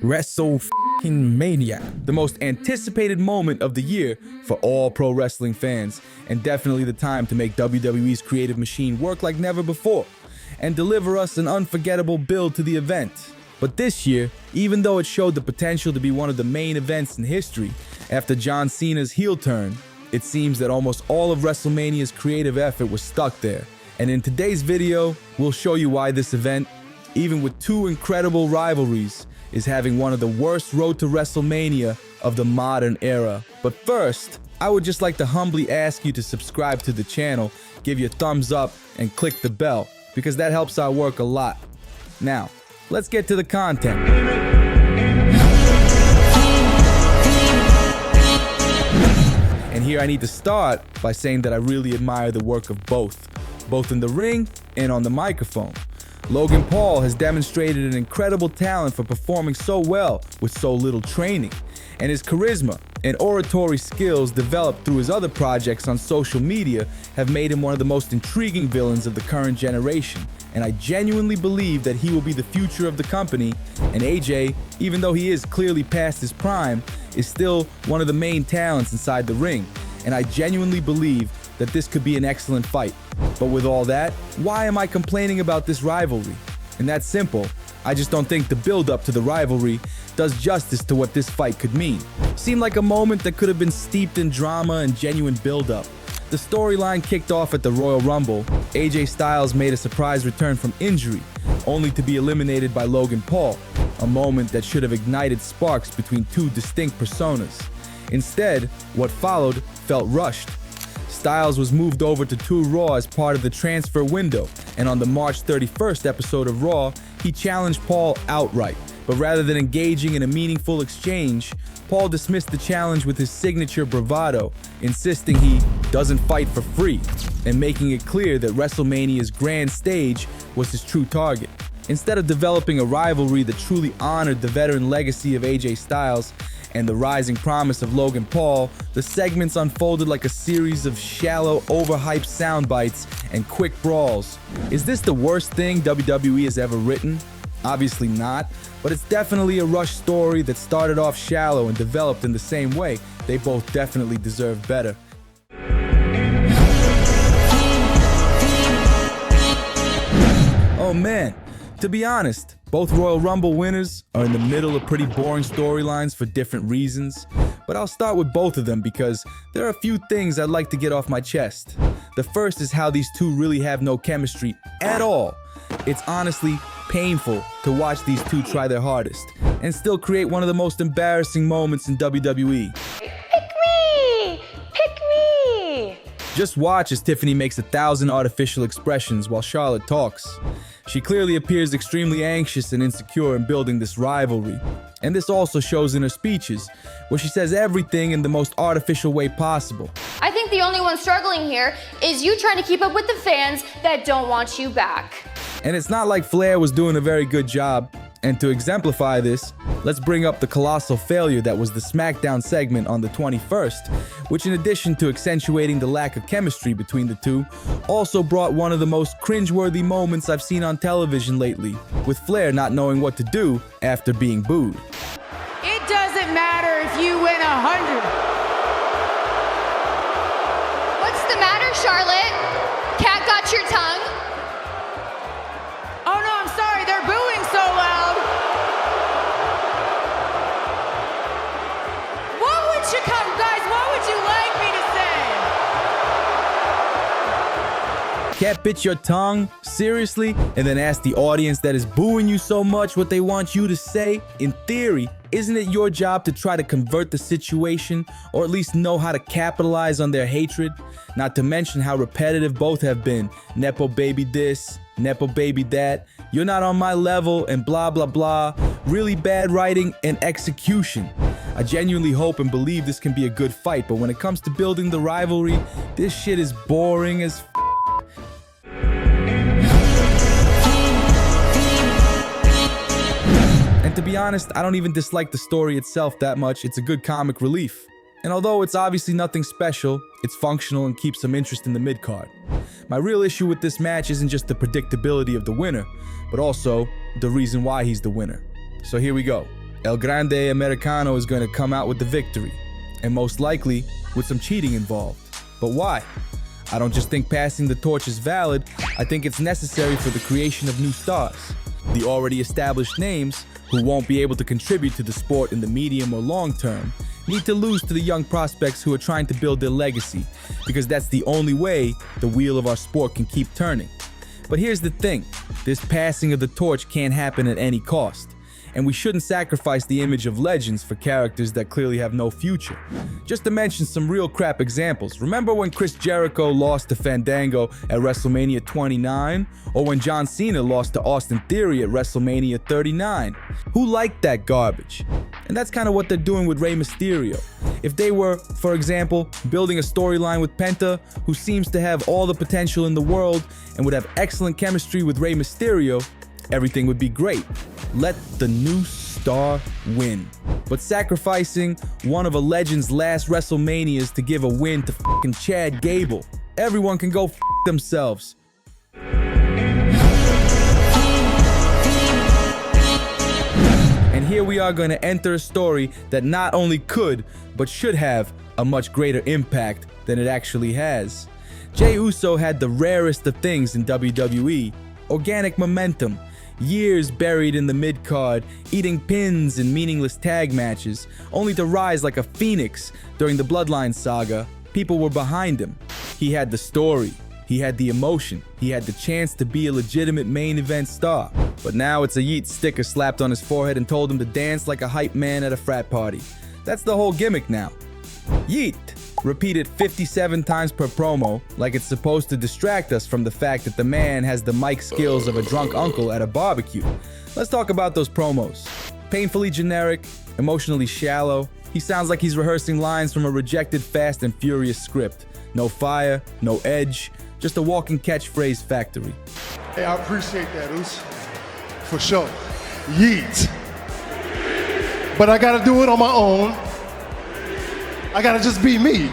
Wrestlemania, the most anticipated moment of the year for all pro wrestling fans, and definitely the time to make WWE's creative machine work like never before, and deliver us an unforgettable build to the event. But this year, even though it showed the potential to be one of the main events in history, after John Cena's heel turn, it seems that almost all of WrestleMania's creative effort was stuck there. And in today's video, we'll show you why this event, even with two incredible rivalries, is having one of the worst road to WrestleMania of the modern era. But first, I would just like to humbly ask you to subscribe to the channel, give your thumbs up, and click the bell, because that helps our work a lot. Now, let's get to the content. And here I need to start by saying that I really admire the work of both in the ring and on the microphone. Logan Paul has demonstrated an incredible talent for performing so well with so little training, and his charisma and oratory skills developed through his other projects on social media have made him one of the most intriguing villains of the current generation, and I genuinely believe that he will be the future of the company. And AJ, even though he is clearly past his prime, is still one of the main talents inside the ring, and I genuinely believe that this could be an excellent fight. But with all that, why am I complaining about this rivalry? And that's simple. I just don't think the build-up to the rivalry does justice to what this fight could mean. Seemed like a moment that could have been steeped in drama and genuine build-up. The storyline kicked off at the Royal Rumble. AJ Styles made a surprise return from injury, only to be eliminated by Logan Paul, a moment that should have ignited sparks between two distinct personas. Instead, what followed felt rushed. Styles was moved over to 2 Raw as part of the transfer window, and on the March 31st episode of Raw, he challenged Paul outright. But rather than engaging in a meaningful exchange, Paul dismissed the challenge with his signature bravado, insisting he doesn't fight for free, and making it clear that WrestleMania's grand stage was his true target. Instead of developing a rivalry that truly honored the veteran legacy of AJ Styles and the rising promise of Logan Paul, the segments unfolded like a series of shallow, overhyped sound bites and quick brawls. Is this the worst thing WWE has ever written? Obviously not, but it's definitely a rushed story that started off shallow and developed in the same way. They both definitely deserve better. Oh man, to be honest, both Royal Rumble winners are in the middle of pretty boring storylines for different reasons, but I'll start with both of them because there are a few things I'd like to get off my chest. The first is how these two really have no chemistry at all. It's honestly painful to watch these two try their hardest and still create one of the most embarrassing moments in WWE. Pick me! Pick me! Just watch as Tiffany makes 1,000 artificial expressions while Charlotte talks. She clearly appears extremely anxious and insecure in building this rivalry. And this also shows in her speeches, where she says everything in the most artificial way possible. I think the only one struggling here is you trying to keep up with the fans that don't want you back. And it's not like Flair was doing a very good job. And to exemplify this, let's bring up the colossal failure that was the SmackDown segment on the 21st, which in addition to accentuating the lack of chemistry between the two, also brought one of the most cringeworthy moments I've seen on television lately, with Flair not knowing what to do after being booed. It doesn't matter if you win 100. What's the matter, Charlotte? Cat got your tongue? Oh no, I'm sorry, they're booing so loud. What would you come, guys, what would you like me to say? Cat bit your tongue? Seriously? And then ask the audience that is booing you so much what they want you to say? In theory, isn't it your job to try to convert the situation, or at least know how to capitalize on their hatred? Not to mention how repetitive both have been. Nepo baby this, Nepo baby that, you're not on my level, and blah blah blah. Really bad writing and execution. I genuinely hope and believe this can be a good fight, but when it comes to building the rivalry, this shit is boring as f. And to be honest, I don't even dislike the story itself that much. It's a good comic relief. And although it's obviously nothing special, it's functional and keeps some interest in the midcard. My real issue with this match isn't just the predictability of the winner, but also the reason why he's the winner. So here we go. El Grande Americano is going to come out with the victory, and most likely with some cheating involved. But why? I don't just think passing the torch is valid, I think it's necessary for the creation of new stars. The already established names, who won't be able to contribute to the sport in the medium or long term, need to lose to the young prospects who are trying to build their legacy, because that's the only way the wheel of our sport can keep turning. But here's the thing, this passing of the torch can't happen at any cost. And we shouldn't sacrifice the image of legends for characters that clearly have no future. Just to mention some real crap examples, remember when Chris Jericho lost to Fandango at WrestleMania 29? Or when John Cena lost to Austin Theory at WrestleMania 39? Who liked that garbage? And that's kind of what they're doing with Rey Mysterio. If they were, for example, building a storyline with Penta, who seems to have all the potential in the world and would have excellent chemistry with Rey Mysterio, everything would be great. Let the new star win. But sacrificing one of a legend's last WrestleManias to give a win to fucking Chad Gable, everyone can go f themselves. And here we are going to enter a story that not only could, but should have a much greater impact than it actually has. Jey Uso had the rarest of things in WWE, organic momentum. Years buried in the midcard, eating pins in meaningless tag matches, only to rise like a phoenix during the Bloodline saga. People were behind him. He had the story, he had the emotion, he had the chance to be a legitimate main event star. But now it's a Yeet sticker slapped on his forehead and told him to dance like a hype man at a frat party. That's the whole gimmick now. Yeet! Repeated 57 times per promo, like it's supposed to distract us from the fact that the man has the mic skills of a drunk uncle at a barbecue. Let's talk about those promos. Painfully generic, emotionally shallow. He sounds like he's rehearsing lines from a rejected Fast and Furious script. No fire, no edge, just a walking catchphrase factory. Hey, I appreciate that, Oos. For sure. Yeet. But I gotta do it on my own. I gotta just be me.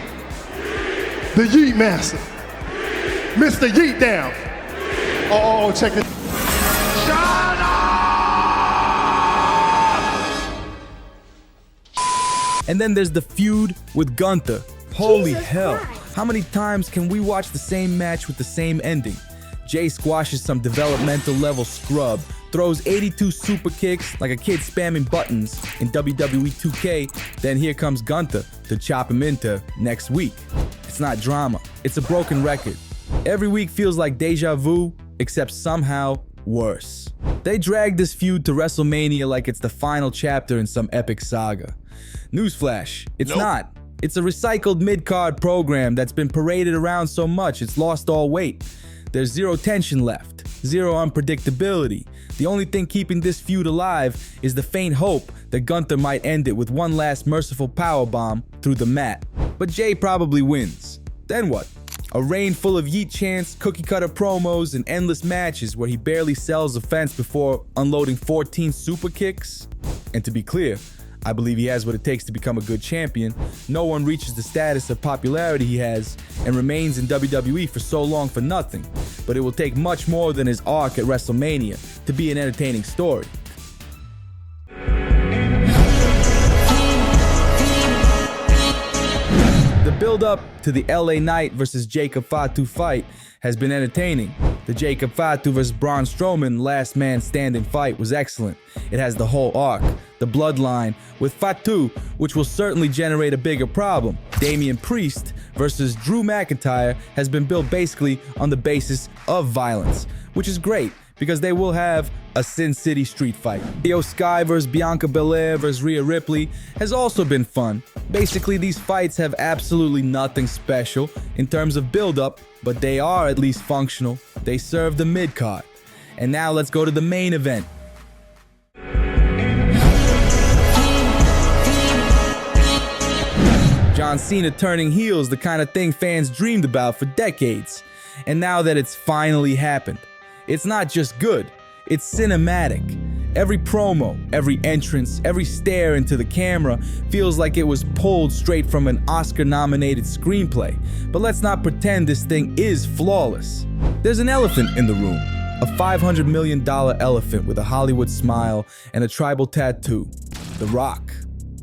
The Yeet Master. Mr. Yeet down. Oh, check it. Shut up! And then there's the feud with Gunther. Holy Jesus hell. Christ. How many times can we watch the same match with the same ending? Jey squashes some developmental level scrub, throws 82 super kicks like a kid spamming buttons in WWE 2K, then here comes Gunther to chop him into next week. It's not drama, it's a broken record. Every week feels like deja vu, except somehow worse. They drag this feud to WrestleMania like it's the final chapter in some epic saga. Newsflash, it's not. It's a recycled mid-card program that's been paraded around so much it's lost all weight. There's zero tension left, zero unpredictability. The only thing keeping this feud alive is the faint hope that Gunther might end it with one last merciful powerbomb through the mat. But Jey probably wins. Then what? A reign full of Yeet chants, cookie-cutter promos, and endless matches where he barely sells a fence before unloading 14 super kicks? And to be clear, I believe he has what it takes to become a good champion. No one reaches the status of popularity he has and remains in WWE for so long for nothing. But it will take much more than his arc at WrestleMania to be an entertaining story. The build-up to the LA Knight versus Jacob Fatu fight has been entertaining. The Jacob Fatu vs. Braun Strowman last man standing fight was excellent. It has the whole arc, the bloodline, with Fatu, which will certainly generate a bigger problem. Damian Priest versus Drew McIntyre has been built basically on the basis of violence, which is great because they will have a Sin City street fight. Io Sky vs. Bianca Belair vs. Rhea Ripley has also been fun. Basically, these fights have absolutely nothing special in terms of build-up, but they are at least functional. They serve the mid-card. And now let's go to the main event. John Cena turning heel is the kind of thing fans dreamed about for decades. And now that it's finally happened, it's not just good, it's cinematic. Every promo, every entrance, every stare into the camera feels like it was pulled straight from an Oscar-nominated screenplay. But let's not pretend this thing is flawless. There's an elephant in the room, a $500 million elephant with a Hollywood smile and a tribal tattoo. The Rock.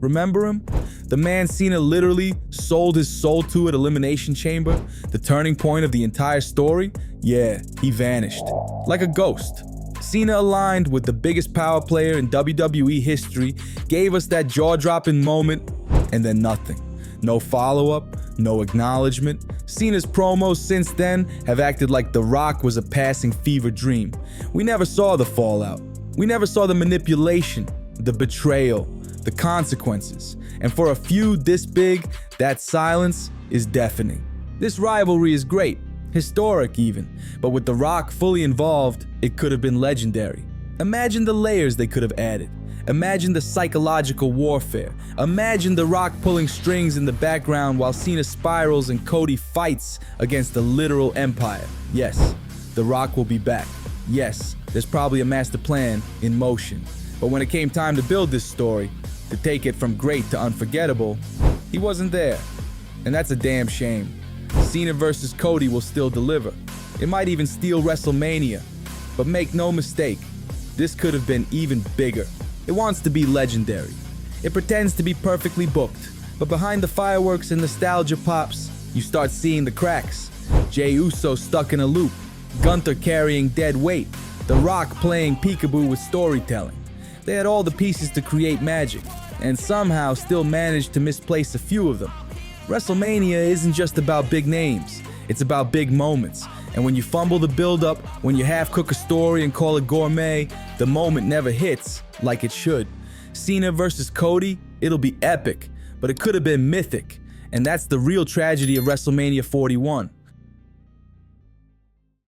Remember him? The man Cena literally sold his soul to at Elimination Chamber, the turning point of the entire story? Yeah, he vanished. Like a ghost. Cena aligned with the biggest power player in WWE history, gave us that jaw-dropping moment, and then nothing. No follow-up, no acknowledgement. Cena's promos since then have acted like The Rock was a passing fever dream. We never saw the fallout. We never saw the manipulation, the betrayal, the consequences. And for a feud this big, that silence is deafening. This rivalry is great, historic even, but with The Rock fully involved, it could have been legendary. Imagine the layers they could have added. Imagine the psychological warfare. Imagine The Rock pulling strings in the background while Cena spirals and Cody fights against the literal empire. Yes, The Rock will be back. Yes, there's probably a master plan in motion. But when it came time to build this story, to take it from great to unforgettable, he wasn't there. And that's a damn shame. Cena versus Cody will still deliver. It might even steal WrestleMania. But make no mistake, this could have been even bigger. It wants to be legendary. It pretends to be perfectly booked. But behind the fireworks and nostalgia pops, you start seeing the cracks. Jey Uso stuck in a loop. Gunther carrying dead weight. The Rock playing peekaboo with storytelling. They had all the pieces to create magic, and somehow still managed to misplace a few of them. WrestleMania isn't just about big names, it's about big moments. And when you fumble the build-up, when you half-cook a story and call it gourmet, the moment never hits like it should. Cena versus Cody, it'll be epic, but it could have been mythic. And that's the real tragedy of WrestleMania 41.